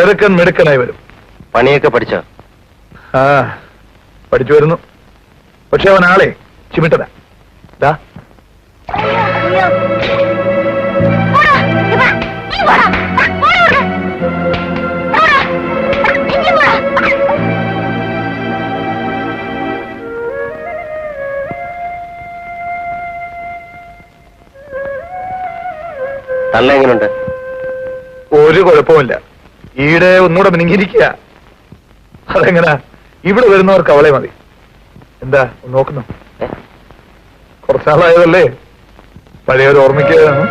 ചെറുക്കൻ മിടുക്കനായി വരും. പണിയൊക്കെ പഠിച്ചോ? ആ, പഠിച്ചു വരുന്നു. പക്ഷെ അവൻ ആളെ ചിമിട്ടതാ. തള്ള എങ്ങനുണ്ട്? ഒരു കുഴപ്പമില്ല. ഈടെ ഒന്നുകൂടെ മിനിങ്ങിയിരിക്കുക. അതെങ്ങനാ? ഇവിടെ വരുന്നവർക്ക് അവളെ മതി. എന്താ നോക്കുന്നു? കുറച്ചാളായതല്ലേ, പഴയൊരു ഓർമ്മിക്കുകയാണ്.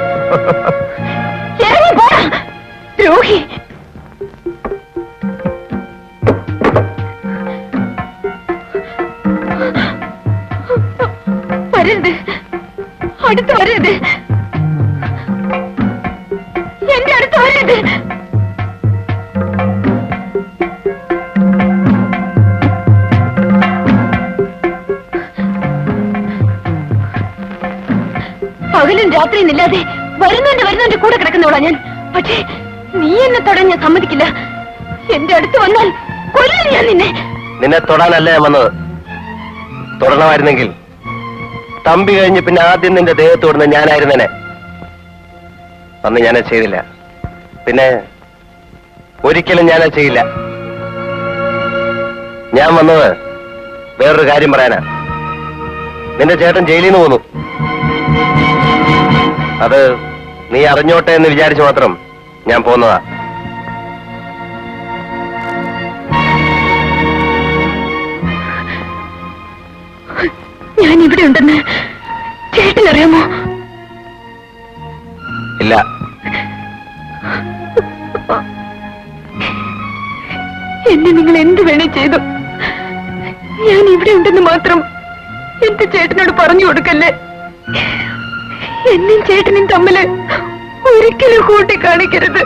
വരരുത്, അടുത്ത് വരരുത്, എന്റെ അടുത്ത് വരരുത്. പകലും രാത്രിയും ഇല്ലാതെ വരുന്നവന്റെ കൂടെ കിടക്കുന്നവളാ ഞാൻ. പക്ഷേ നീ എന്നെ തൊടാൻ ഞാൻ സമ്മതിക്കില്ല. എന്റെ അടുത്ത് വന്നാൽ കൊല്ലും ഞാൻ നിന്നെ. നിന്നെ തൊടാനല്ല ഞാൻ വന്നത്. തൊടണമായിരുന്നെങ്കിൽ തമ്പി കഴിഞ്ഞ് പിന്നെ ആദ്യം നിന്റെ ദേഹത്ത് തൊടുന്ന ഞാനായിരുന്നേനെ. അന്ന് ഞാനത് ചെയ്തില്ല, പിന്നെ ഒരിക്കലും ഞാനത് ചെയ്യില്ല. ഞാൻ വന്നത് വേറൊരു കാര്യം പറയാനാ. നിന്റെ ചേട്ടൻ ജയിലിൽ നിന്ന് പോന്നു. അത് നീ അറിഞ്ഞോട്ടെ എന്ന് വിചാരിച്ചു മാത്രം ഞാൻ പോന്നതാ. ഞാൻ ഇവിടെ ഉണ്ടെന്ന് ചേട്ടനറിയാമോ? ഇല്ല. എന്നെ നിങ്ങൾ എന്ത് വേണേ ചെയ്തു, ഞാൻ ഇവിടെ ഉണ്ടെന്ന് മാത്രം എന്റെ ചേട്ടനോട് പറഞ്ഞു കൊടുക്കല്ലേ. എന്നും ചേട്ടനും തമ്മില് ഒരിക്കലും കൂട്ടി കാണിക്കരുത്.